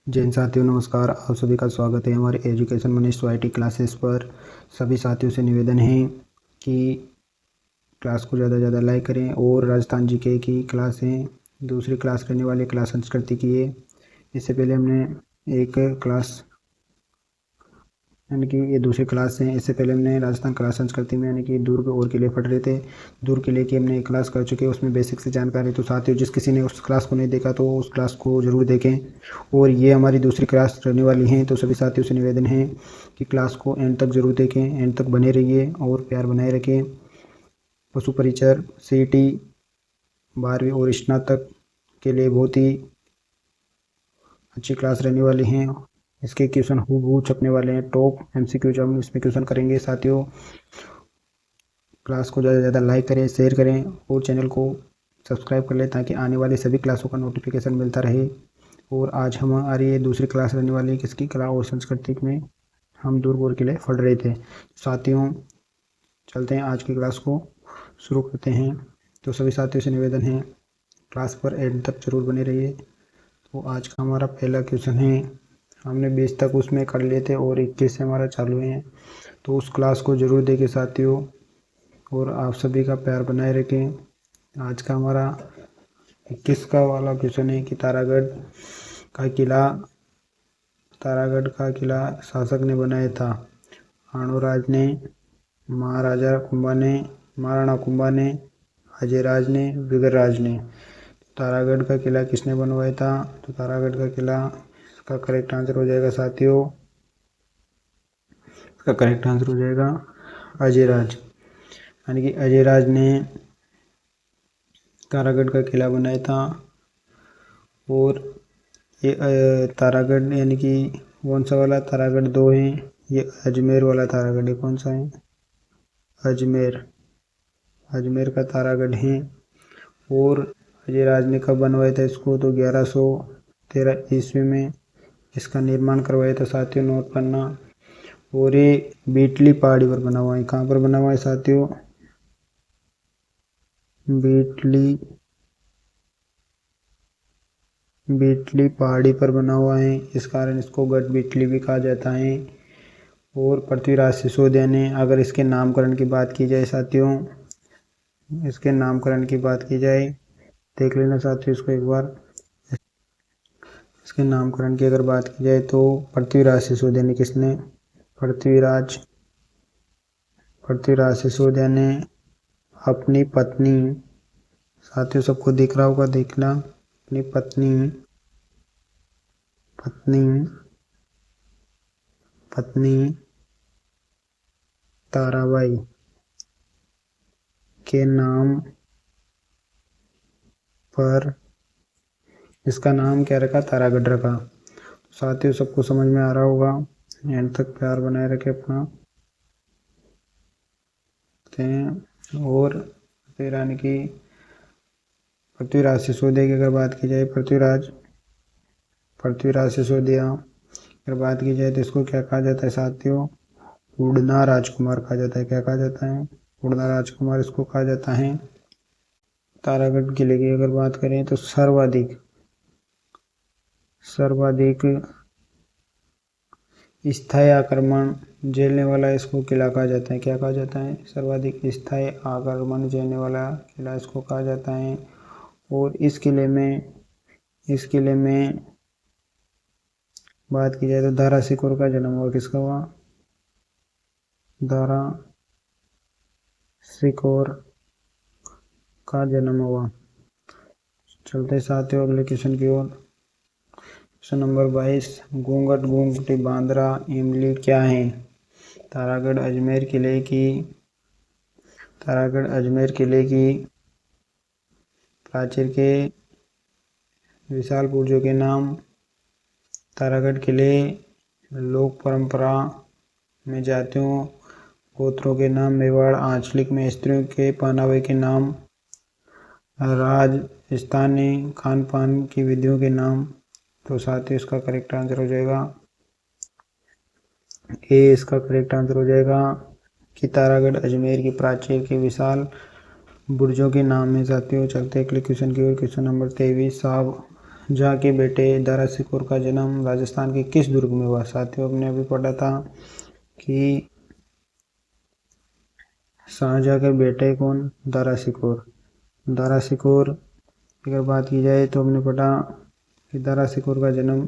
जय हिंद साथियों, नमस्कार। आप सभी का स्वागत है हमारे एजुकेशन मनीष सोसाइटी क्लासेस पर। सभी साथियों से निवेदन है कि क्लास को ज़्यादा से ज़्यादा लाइक करें और राजस्थान जीके की क्लास है, दूसरी क्लास करने वाली क्लास संस्कृति की है। इससे पहले हमने एक क्लास यानी कि ये दूसरी क्लास है। इससे पहले हमने राजस्थान कला संस्कृति में यानी कि दुर्ग और किले पढ़ रहे थे। दुर्ग किले की हमने एक क्लास कर चुके हैं, उसमें बेसिक से जानकारी। तो साथियों, जिस किसी ने उस क्लास को नहीं देखा तो उस क्लास को ज़रूर देखें। और ये हमारी दूसरी क्लास रहने वाली है, तो सभी साथियों से निवेदन है कि क्लास को एंड तक ज़रूर देखें, एंड तक बने रहिए और प्यार बनाए रखें। पशु परिचर, CET 12वीं और स्नातक के लिए बहुत ही अच्छी क्लास रहने वाली हैं। इसके क्वेश्चन हूबहू छपने वाले हैं। टॉप MCQ जो हम इसमें क्वेश्चन करेंगे। साथियों, क्लास को ज़्यादा से ज़्यादा लाइक करें, शेयर करें और चैनल को सब्सक्राइब कर लें ताकि आने वाली सभी क्लासों का नोटिफिकेशन मिलता रहे। और आज हमारी ये दूसरी क्लास रहने वाली है किसकी, कला और संस्कृति में हम दुर्ग और किले पढ़ रहे थे। साथियों, चलते हैं आज की क्लास को शुरू करते हैं। तो सभी साथियों से निवेदन है क्लास पर एंड तक जरूर बने रहिए। तो आज का हमारा पहला क्वेश्चन है, हमने 20 तक उसमें कर लिए थे और 21 से हमारा चालू है, तो उस क्लास को ज़रूर देखें साथियों और आप सभी का प्यार बनाए रखें। आज का हमारा 21 का वाला क्वेश्चन है कि तारागढ़ का किला शासक ने बनाया था। आणोराज ने, महाराजा कुंभा ने, महाराणा कुंभा ने, अजयराज ने, विगरराज ने। तारागढ़ का किला किसने बनवाया था? तो तारागढ़ का किला, इसका करेक्ट आंसर हो जाएगा साथियों, इसका करेक्ट आंसर हो जाएगा अजयराज। यानी कि अजयराज ने तारागढ़ का किला बनाया था। और ये तारागढ़ यानी कि कौन सा वाला तारागढ़ 2 है, ये अजमेर वाला तारागढ़ है। कौन सा है? अजमेर का तारागढ़ है। और अजयराज ने कब बनवाया था इसको? तो 1113 ईस्वी में इसका निर्माण करवाया था साथियों, नोट करना। और ये बीटली पहाड़ी पर बना हुआ है। कहाँ पर बना हुआ है साथियों? बीटली पहाड़ी पर बना हुआ है, इस कारण इसको गढ़ बीटली भी कहा जाता है। और पृथ्वीराज सिसोदिया ने, अगर इसके नामकरण की बात की जाए साथियों, इसके नामकरण की बात की जाए, देख लेना साथियों इसको एक बार। इसके नामकरण की अगर बात की जाए तो पृथ्वीराज सिसोदिया ने, किसने? पृथ्वीराज सिसोदिया ने अपनी पत्नी, साथियों सबको दिख रहा होगा, देखना, अपनी पत्नी ताराबाई के नाम पर इसका नाम क्या रखा? तारागढ़ रखा। साथियों सबको समझ में आ रहा होगा, एंड तक प्यार बनाए रखे अपना। और फिर यानी कि पृथ्वीराज सिसोदिया की अगर बात की जाए, पृथ्वीराज सिसोदिया अगर बात की जाए तो इसको क्या कहा जाता है साथियों? उड़ना राजकुमार कहा जाता है। क्या कहा जाता है? उड़ना राजकुमार इसको कहा जाता है। तारागढ़ किले की अगर बात करें तो सर्वाधिक स्थायी आक्रमण झेलने वाला इसको किला कहा जाता है। क्या कहा जाता है? सर्वाधिक स्थायी आक्रमण झेलने वाला किला इसको कहा जाता है। और इस किले में बात की जाए तो दारा शिकोर का जन्म हुआ। किसका हुआ? दारा शिकोर का जन्म हुआ। चलते साथियों अगले क्वेश्चन की ओर। क्वेश्चन नंबर 22, घूंघट, घूंघटी, बांद्रा, इमली क्या है? तारागढ़ अजमेर किले की प्राचीर के विशाल पुर्जों के नाम। तारागढ़ किले लोक परंपरा में जातियों गोत्रों के नाम। मेवाड़ आंचलिक में स्त्रियों के पहनावे के नाम। राजस्थानी खान पान की विधियों के नाम। तो साथियों इसका करेक्ट आंसर हो जाएगा ए, इसका करेक्ट आंसर हो जाएगा कि तारागढ़ अजमेर की प्राचीर के विशाल बुर्जों के नाम है साथियों। चलते अगले क्वेश्चन की ओर। क्वेश्चन नंबर 23, शाहजहाँ के बेटे दारा शिकोर का जन्म राजस्थान के किस दुर्ग में हुआ? साथियों, हमने अभी पढ़ा था कि शाहजहाँ के बेटे कौन? दारा शिकोर। दारा शिकोर की अगर बात की जाए तो हमने पढ़ा कि दारा शिकोर का जन्म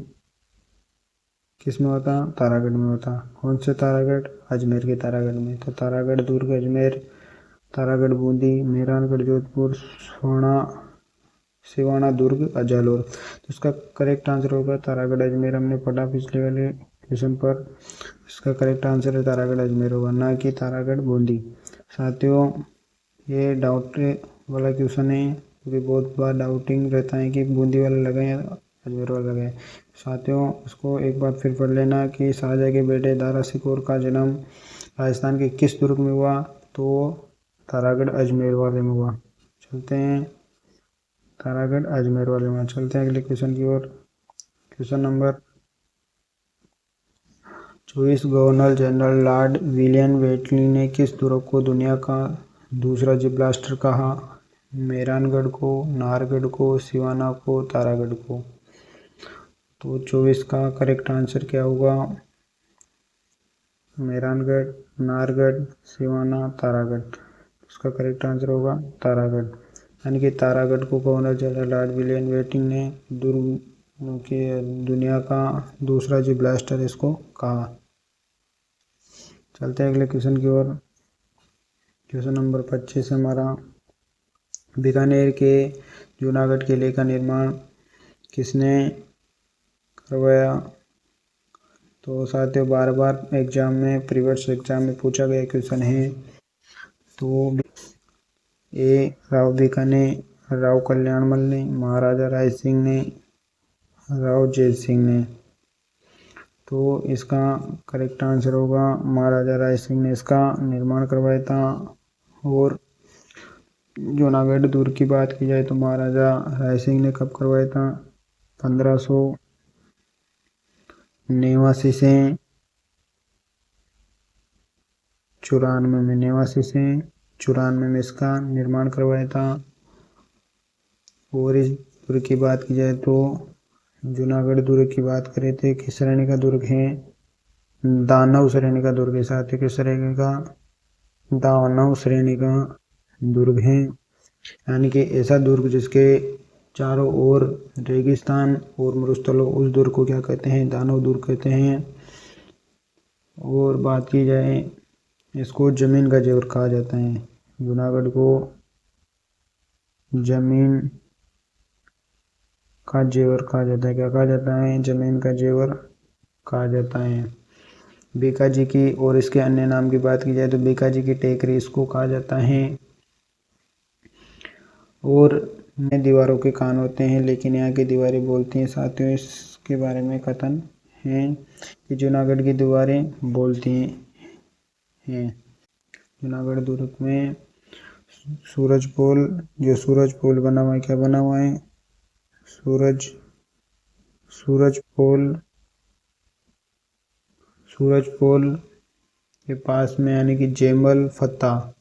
किस में होता? तारागढ़ में होता। कौन से तारागढ़? अजमेर के तारागढ़ में। तो तारागढ़ दुर्ग अजमेर, तारागढ़ बूंदी, मेहरानगढ़ जोधपुर, सिवाना दुर्ग जालोर। तो इसका करेक्ट आंसर होगा तारागढ़ अजमेर। हमने पढ़ा पिछले वाले क्वेश्चन पर। इसका करेक्ट आंसर है तारागढ़ अजमेर होगा, ना कि तारागढ़ बूंदी। साथियों, ये डाउट वाला क्वेश्चन है क्योंकि बहुत बार डाउटिंग रहता है कि बूंदी वाला लगाए या अजमेर वाला लगाए। साथियों, इसको एक बार फिर पढ़ लेना कि शाहजहाँ के बेटे दारा शिकोर का जन्म राजस्थान के किस दुर्ग में हुआ? तो तारागढ़ अजमेर वाले में हुआ। चलते हैं तारागढ़ अजमेर वाले में। चलते हैं अगले क्वेश्चन की ओर। Question number 24। Governor general lord William वेटली ने किस दुर्ग को दुनिया का दूसरा जिब्राल्टर कहा? मेहरानगढ़ को, नाहरगढ़ को, सिवाना को, तारागढ़ को। तो 24 का करेक्ट आंसर क्या होगा? मेहरानगढ़, नाहरगढ़, सिवाना, तारागढ़। उसका करेक्ट आंसर होगा तारागढ़। यानी कि तारागढ़ को governor general lord William waiting ने दुर्ग के दुनिया का दूसरा जिब्राल्टर इसको कहा। चलते हैं अगले क्वेश्चन की ओर। क्वेश्चन नंबर 25 हमारा, बीकानेर के जूनागढ़ किले का निर्माण किसने करवाया? तो साथियों, बार बार एग्जाम में, प्रीवियस एग्जाम में पूछा गया क्वेश्चन है। तो ए राव बीकानेर, राव कल्याणमल ने, महाराजा राय सिंह ने, राव जय सिंह ने। तो इसका करेक्ट आंसर होगा महाराजा राय सिंह ने इसका निर्माण करवाया था। और जूनागढ़ दुर्ग की बात की जाए तो महाराजा राय सिंह ने कब करवाया था? 1589 से 94 में इसका निर्माण करवाया था। और इस दुर्ग की बात की जाए तो जूनागढ़ दुर्ग की बात करें तो किस श्रेणी का दुर्ग है? दानव श्रेणी का दुर्ग है। साथ ही किस श्रेणी का? दानव श्रेणी का दुर्ग है। यानी कि ऐसा दुर्ग जिसके चारों ओर रेगिस्तान और मरुस्थल हो, उस दुर्ग को क्या कहते हैं? दानव दुर्ग कहते हैं। और बात की जाए, इसको जमीन का जेवर कहा जाता है। जूनागढ़ को जमीन का जेवर कहा जाता है। क्या कहा जाता है? जमीन का जेवर कहा जाता है। बीकाजी की और इसके अन्य नाम की बात की जाए तो बीकाजी की टेकरी इसको कहा जाता है। और नए दीवारों के कान होते हैं लेकिन यहाँ की दीवारें बोलती हैं। साथियों, इसके बारे में कथन है कि जूनागढ़ की दीवारें बोलती हैं। जूनागढ़ दुर्ग में सूरजपोल, जो सूरजपोल बना हुआ है, क्या बना हुआ है? सूरजपोल के पास में, यानी कि जैमल फत्ता,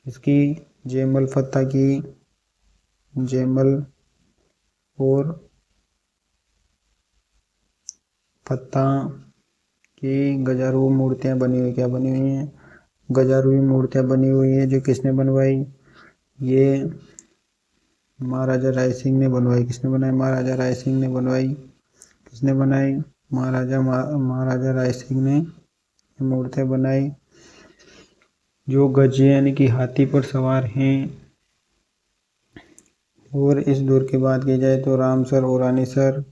इसकी जैमल फत्ता की, जैमल और फत्ता की गजारू मूर्तियां बनी हुई, क्या बनी हुई हैं? गजारू मूर्तियां बनी हुई है। जो किसने बनवाई? ये महाराजा राय सिंह ने बनवाई। किसने बनाई? महाराजा राय सिंह ने बनवाई। किसने बनाई? महाराजा राय सिंह ने मूर्तियां बनाई। जो गजे यानी कि हाथी पर सवार हैं। और इस दुर्ग की बात की जाए तो रामसर और रानीसर,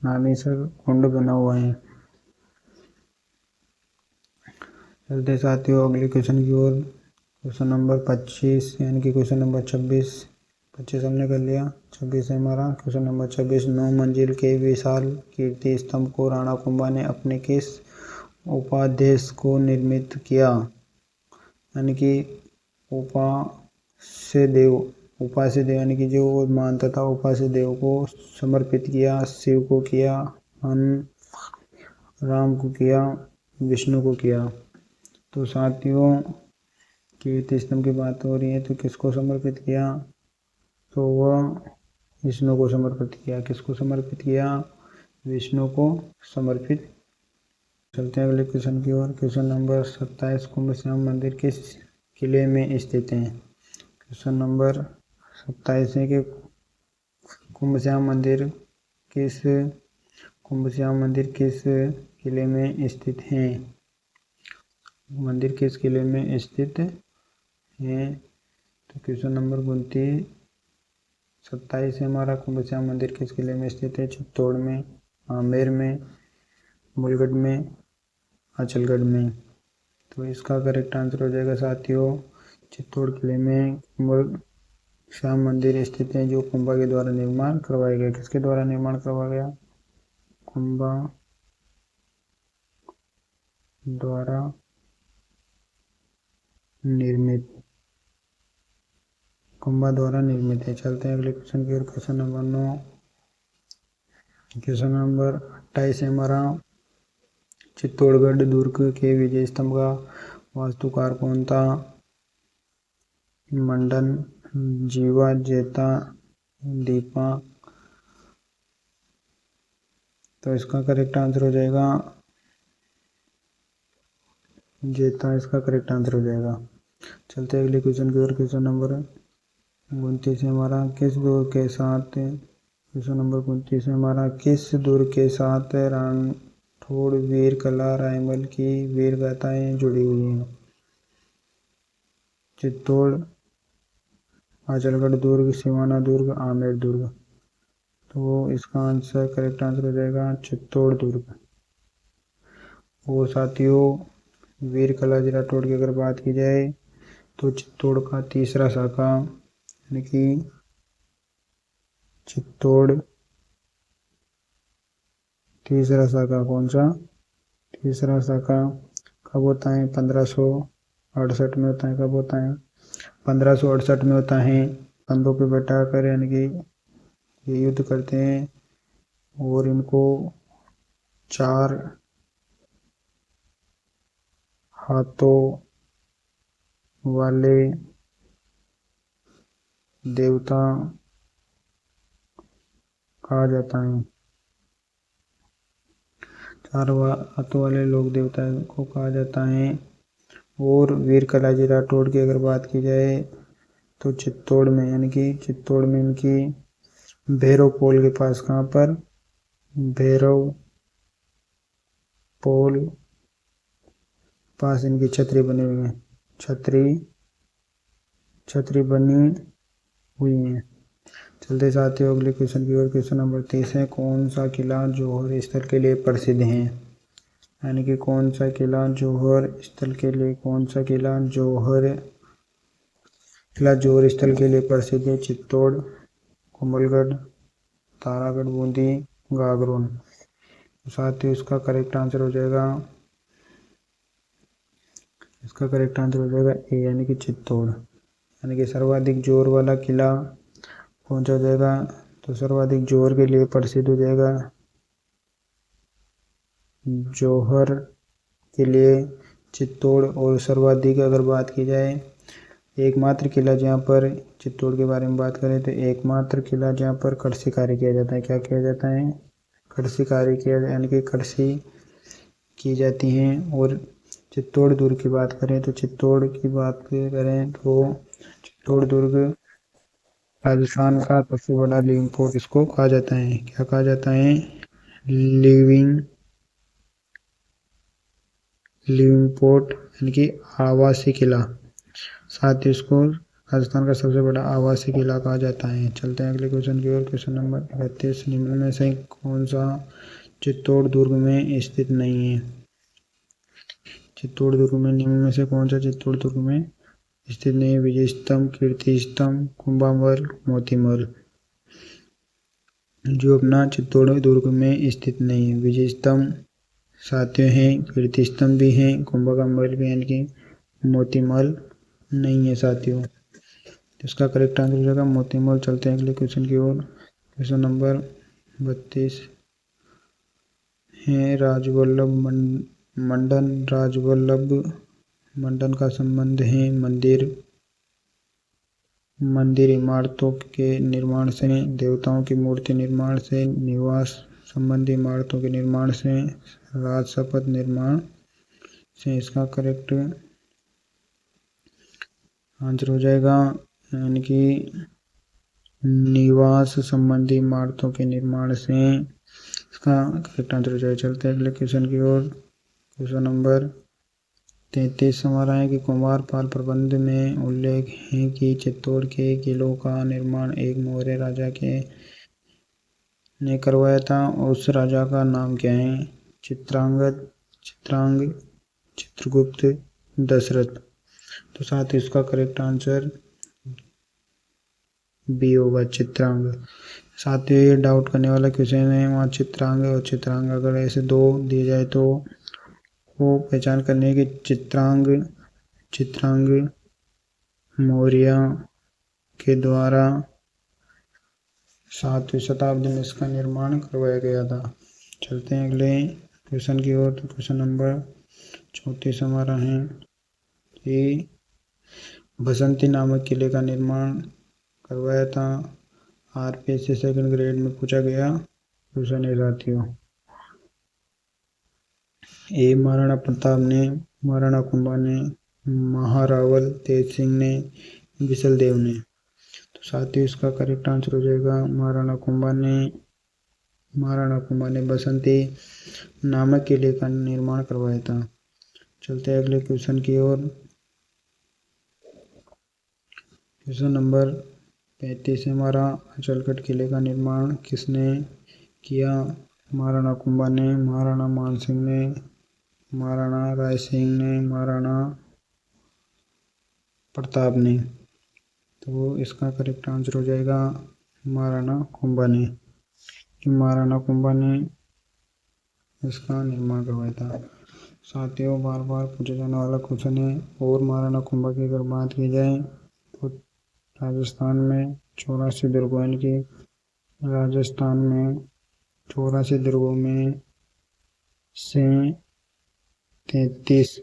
रानीसर कुंड बना हुआ है। चलते साथियों अगले क्वेश्चन की ओर। क्वेश्चन नंबर 25 यानी कि क्वेश्चन नंबर 25 हमने कर लिया। 26 है हमारा। Question number 26। 9 मंजिल के विशाल कीर्ति स्तंभ को राणा कुंभा ने अपने किस उपादेश को निर्मित किया? यानी कि उपास्य देव यानी कि जो मानता था, उपास्य देव को समर्पित किया। शिव को किया, राम को किया, विष्णु को किया। तो साथियों, कीर्ति स्तंभ की बात हो रही है तो किसको समर्पित किया, तो वह विष्णु को समर्पित किया। किसको समर्पित किया, विष्णु को समर्पित। चलते हैं अगले क्वेश्चन की ओर। क्वेश्चन नंबर 27, कुंभ श्याम मंदिर किस किले में स्थित है। क्वेश्चन नंबर 27 है कि कुंभ श्याम मंदिर किस किले में स्थित है। मंदिर किस किले में स्थित है, तो क्वेश्चन नंबर 27 है हमारा। कुंभ श्याम मंदिर किस किले में स्थित है, चित्तौड़ में, आमेर में, मूलगढ़ में, अचलगढ़ में। तो इसका करेक्ट आंसर हो जाएगा साथियों, चित्तौड़ किले में कुंभ श्याम मंदिर स्थित है, जो कुंभा के द्वारा निर्माण करवाया गया। किसके द्वारा निर्माण करवाया गया, कुंभा द्वारा निर्मित है। चलते हैं अगले क्वेश्चन की ओर। क्वेश्चन नंबर 9, क्वेश्चन नंबर 28 है हमारा। चित्तौड़गढ़ दुर्ग के विजय स्तंभ का वास्तुकार कौन था, मंडन, जीवा, जेता, दीपा। तो इसका करेक्ट आंसर हो जाएगा जेता, इसका करेक्ट आंसर हो जाएगा। चलते हैं अगले क्वेश्चन की ओर। क्वेश्चन नंबर 29 है हमारा। किस दुर्ग के साथ, क्वेश्चन नंबर 29 है हमारा, किस दुर्ग के साथ राठौड़ वीर कला रायमल की वीर गाथाएं जुड़ी हुई हैं। चित्तौड़, अचलगढ़ दुर्ग, सिवाना दुर्ग, आमेर दुर्ग। तो इसका आंसर करेक्ट आंसर हो जाएगा चित्तौड़ दुर्ग। और साथियों, वीर कलाजी राठौड़ की अगर बात की जाए तो चित्तौड़ का तीसरा शाखा, यानी कि चित्तौड़ तीसरा शाखा कौन सा, तीसरा शाखा कब होता है, 1568 में होता है। कब होता है, 1568 में होता है। कंधों पे बैठाकर यानी कि ये युद्ध करते हैं और इनको 4 हाथों वाले देवता कहा जाता है। 4 हाथों वाले लोग देवता को कहा जाता है। और वीर कलाजी राठौड़ की अगर बात की जाए तो चित्तौड़ में, यानी कि चित्तौड़ में इनकी भैरव पोल के पास, कहाँ पर, भैरव पोल पास इनकी छतरी बनी हुई है। छतरी बनी हुई है। चलते साथियों अगले क्वेश्चन की ओर। क्वेश्चन नंबर 30 है। कौन सा किला जौहर स्थल के लिए प्रसिद्ध है, यानी कि कौन सा किला जौहर स्थल के लिए, कौन सा किला जौहर स्थल के लिए प्रसिद्ध है। चित्तौड़, कुंभलगढ़, तारागढ़, बूंदी, गागरोन। साथियों इसका करेक्ट आंसर हो जाएगा, इसका करेक्ट आंसर हो जाएगा ए, यानी कि चित्तौड़। यानी कि सर्वाधिक जोर वाला किला कौन सा हो जाएगा, तो सर्वाधिक जोर के लिए प्रसिद्ध हो जाएगा जौहर के लिए चित्तौड़। और सर्वाधिक अगर बात की जाए, एकमात्र किला जहाँ पर, चित्तौड़ के बारे में बात करें तो एकमात्र किला जहाँ पर कृषि कार्य किया जाता है। क्या किया जाता है, कृषि कार्य किया, यानी कि कृषि की जाती है। और चित्तौड़ दुर्ग की बात करें तो चित्तौड़ की बात करें तो चित्तौड़ दुर्ग राजस्थान का सबसे बड़ा लिविंग पोर्ट इसको कहा जाता है। क्या कहा जाता है, लिविंग पोर्ट, यानी कि आवासीय किला। साथ ही इसको राजस्थान का सबसे बड़ा आवासीय किला कहा जाता है। चलते हैं अगले क्वेश्चन की ओर। क्वेश्चन नंबर 38, निम्न में से कौन सा चित्तौड़ दुर्ग में स्थित नहीं है। चित्तौड़ दुर्ग में निम्न में से कौन सा चित्तौड़ दुर्ग में स्थित नहीं है। विजय स्तंभ, कीर्ति स्तंभ, कुंभामहल, मोती महल। जो अपना चित्तौड़ दुर्ग में स्थित नहीं है। विजय स्तंभ साथियों हैं, कीर्ति स्तंभ भी हैं, कुंभा का महल भी, यानी कि मोती महल नहीं है साथियों। इसका करेक्ट आंसर हो जाएगा मोती महल। चलते हैं अगले क्वेश्चन की ओर। क्वेश्चन नंबर 32 है। राजवल्लभ मंडन राजवल्लभ मंडन का संबंध है मंदिर इमारतों के निर्माण से, देवताओं की मूर्ति निर्माण से, निवास संबंधी इमारतों के निर्माण से, राजसपथ निर्माण से। इसका करेक्ट आंसर हो जाएगा यानी कि निवास संबंधी इमारतों के निर्माण से। इसका करेक्ट आंसर हो जाएगा। चलते हैं अगले क्वेश्चन की ओर। क्वेश्चन नंबर 33 हमारा है कि कुमार पाल प्रबंध में उल्लेख है कि चित्तौड़ के किलों का निर्माण एक मौर्य राजा ने करवाया था। उस राजा का नाम क्या है? चित्रांगद, चित्रांग, चित्रगुप्त, दशरथ। तो साथ ही इसका करेक्ट आंसर बी होगा, चित्रांग। साथ ही डाउट करने वाला क्वेश्चन है वहाँ चित्रांग और चित्रांग अगर ऐसे दो दिए जाए तो वो पहचान करने की चित्रांग मौर्य के द्वारा 7वीं शताब्दी में इसका निर्माण करवाया गया था। चलते हैं अगले क्वेश्चन की ओर। तो क्वेश्चन नंबर 34 हमारा है कि बसंती नामक किले का निर्माण करवाया था। आरपीएससी सेकंड ग्रेड में पूछा गया क्वेश्चन है साथियों। ए महाराणा प्रताप ने, महाराणा कुंभा ने, महारावल, तेज सिंह ने, बिसल देव ने। तो साथ ही इसका करेक्ट आंसर हो जाएगा महाराणा कुंभा ने बसंती नामक किले का निर्माण करवाया था। चलते हैं अगले क्वेश्चन की ओर। क्वेश्चन नंबर 35 हमारा, अचलकट किले का निर्माण किसने किया? महाराणा कुंभा ने, महाराणा मानसिंह ने, महाराणा राय सिंह ने, महाराणा प्रताप ने। तो इसका करेक्ट आंसर हो जाएगा महाराणा कुंभा ने, कि महाराणा कुंभा ने इसका निर्माण करवाया था। साथियों बार बार पूछा जाने वाला क्वेश्चन है। और महाराणा कुंभा की अगर बात की जाए तो राजस्थान में 84 दुर्गों की, राजस्थान में 84 दुर्गों में से 33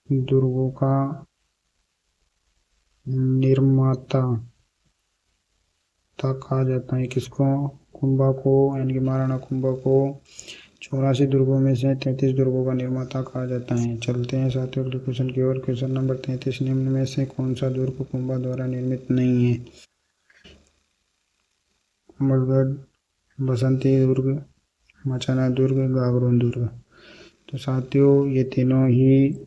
दुर्गों का निर्माता कहा जाता है। किसको? कुंभा को, यानी कि महाराणा कुंभा को 84 दुर्गों में से 33 दुर्गों का निर्माता कहा जाता है। चलते हैं साथियों अगले क्वेश्चन की ओर। क्वेश्चन नंबर 33, निम्न में से कौन सा दुर्ग कुंभा द्वारा निर्मित नहीं है? अमरगढ़, बसंती दुर्ग, मचाना दुर्ग, गागरोन दुर्ग। तो साथियों ये तीनों ही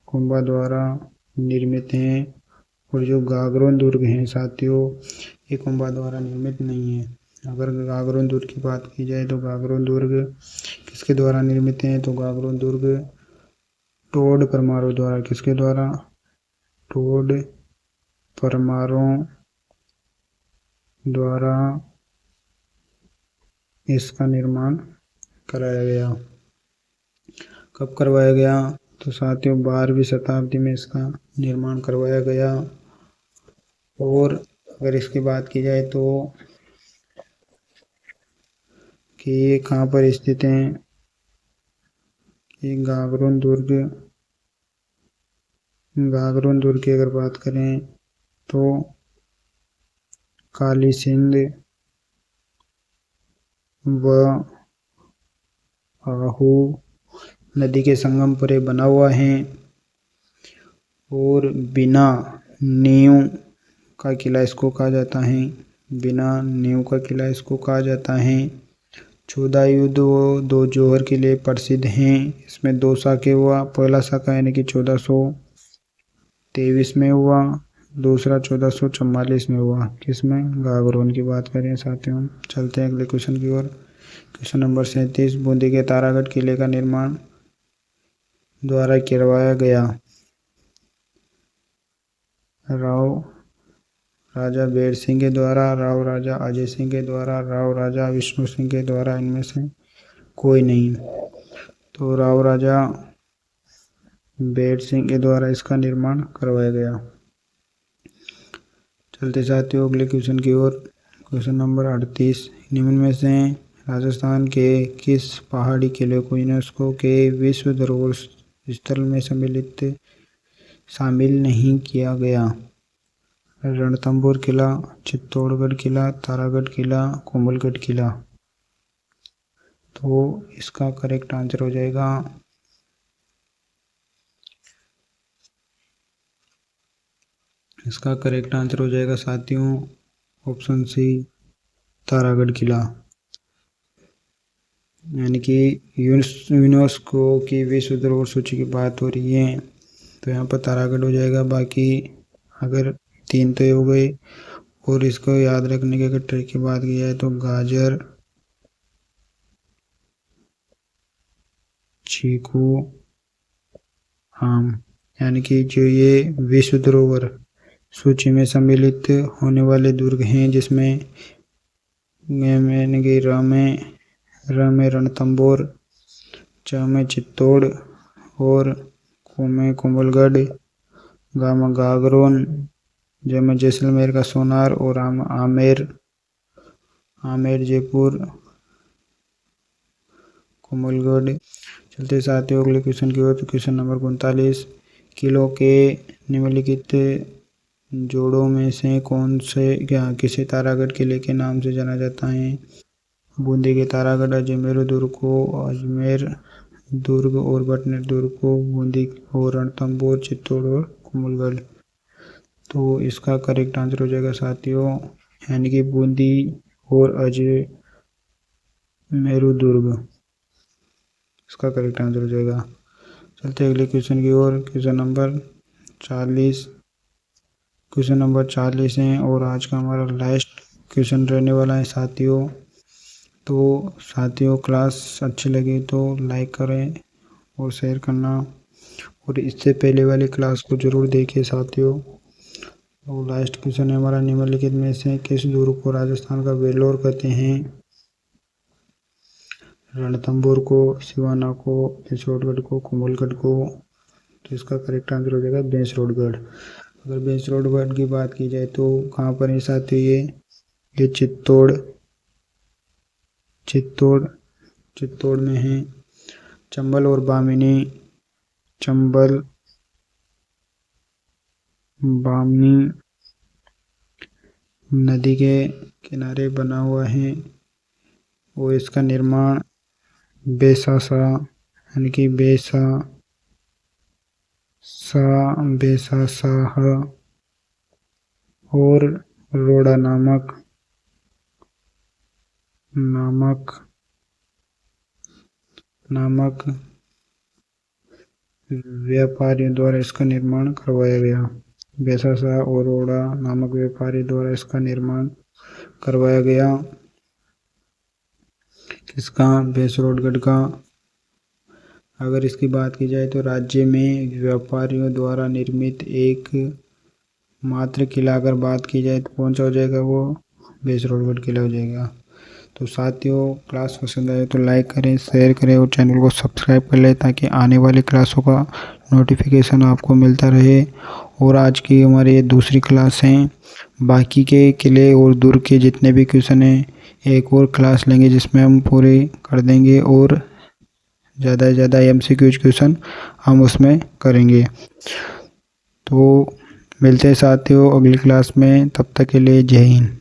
कुंभा द्वारा निर्मित हैं। और जो गागरोन दुर्ग हैं साथियों ये कुंभा द्वारा निर्मित नहीं है। अगर गागरोन दुर्ग की बात की जाए तो गागरोन दुर्ग किसके द्वारा निर्मित हैं? तो गागरोन दुर्ग टोड परमारों द्वारा। किसके द्वारा? टोड परमारों द्वारा इसका निर्माण कराया गया। कब करवाया गया? तो साथियों 12वीं शताब्दी में इसका निर्माण करवाया गया। और अगर इसकी बात की जाए तो कि ये कहाँ पर स्थित हैं? कि गागरोन दुर्ग की अगर बात करें तो काली सिंध व आहू नदी के संगम पर बना हुआ है। और बिना नींव का किला इसको कहा जाता है। बिना नींव का किला इसको कहा जाता है। 14 युद्ध व 2 जौहर के लिए प्रसिद्ध हैं। इसमें 2 साके हुआ। पहला साका यानी कि 1423 में हुआ, दूसरा 1444 में हुआ। किसमें? गागरोन की बात करें साथियों। चलते हैं अगले क्वेश्चन की ओर। क्वेश्चन नंबर 37, बूंदी के तारागढ़ किले का निर्माण द्वारा करवाया गया। राव राजा बेर सिंह के द्वारा, राव राजा अजय सिंह के द्वारा, राव राजा विष्णु सिंह के द्वारा, इनमें से कोई नहीं। तो राव राजा बेर सिंह के द्वारा इसका निर्माण करवाया गया। चलते साथियों अगले क्वेश्चन की ओर। क्वेश्चन नंबर 38, निम्न में से राजस्थान के किस पहाड़ी किले को यूनेस्को के विश्व धरोहर स्थल में सम्मिलित शामिल नहीं किया गया। रणथंभौर किला, चित्तौड़गढ़ किला, तारागढ़ किला, कोमलगढ़ किला। तो इसका करेक्ट आंसर हो जाएगा साथियों ऑप्शन सी, तारागढ़ किला। यानी कि यूनेस्को की विश्व धरोहर सूची की बात हो रही है तो यहाँ पर तारागढ़ हो जाएगा। बाकी अगर 3 तो हो गए, और इसको याद रखने के अगर ट्रिक की बात की जाए तो गाजर, चीकू, आम। यानी कि जो ये विश्व धरोहर सूची में सम्मिलित होने वाले दुर्ग हैं, जिसमें र में रणथंभौर, च में चित्तौड़, और को में कोमलगढ़, गा में गागरोन, ज में जैसलमेर का सोनार, और आमेर जयपुर, कोमलगढ़। चलते साथियों अगले क्वेश्चन की ओर। तो क्वेश्चन नंबर 39, किलो के निम्नलिखित जोड़ों में से कौन से किसे तारागढ़ किले के नाम से जाना जाता है? बूंदी के तारागढ़, अजमेर दुर्ग को अजमेर दुर्ग, और बटनेर दुर्ग को बूंदी, और रणथंभौर, चित्तौड़ और कोमलगढ़। तो इसका करेक्ट आंसर हो जाएगा साथियों, यानी कि बूंदी और अजमेर दुर्ग, इसका करेक्ट आंसर हो जाएगा। चलते अगले क्वेश्चन की ओर। क्वेश्चन नंबर 40 है और आज का हमारा लास्ट क्वेश्चन रहने वाला है साथियों। तो साथियों क्लास अच्छी लगी तो लाइक करें और शेयर करना, और इससे पहले वाली क्लास को ज़रूर देखिए साथियों। तो लास्ट क्वेश्चन है हमारा, निम्नलिखित में से किस दुर्ग को राजस्थान का वेल्लोर कहते हैं? रणथंभौर को, सिवाना को, भैंसरोडगढ़ को, कोमलगढ़ को। तो इसका करेक्ट आंसर हो जाएगा भैंसरोडगढ़। अगर भैंसरोडगढ़ की बात की जाए तो कहाँ पर है साथियों? ये चित्तौड़ में है। चंबल और बामनी नदी के किनारे बना हुआ है, और इसका निर्माण बेसासा, यानी कि बेसासाह और रोड़ा नामक व्यापारियों द्वारा इसका निर्माण करवाया गया। बेसासा और रोड़ा नामक व्यापारी द्वारा इसका निर्माण करवाया गया। किसका? भैंसरोडगढ़ का। अगर इसकी बात की जाए तो राज्य में व्यापारियों द्वारा निर्मित एक मात्र किला अगर बात की जाए तो कौन सा हो जाएगा? वो भैंसरोडगढ़ किला हो जाएगा। तो साथियों क्लास पसंद आए तो लाइक करें, शेयर करें और चैनल को सब्सक्राइब कर लें ताकि आने वाली क्लासों का नोटिफिकेशन आपको मिलता रहे। और आज की हमारी ये दूसरी क्लास है। बाकी के किले और दुर्ग के जितने भी क्वेश्चन हैं एक और क्लास लेंगे जिसमें हम पूरे कर देंगे, और ज़्यादा से ज़्यादा MCQ क्वेश्चन हम उसमें करेंगे। तो मिलते हैं साथियों अगली क्लास में, तब तक के लिए जय हिंद।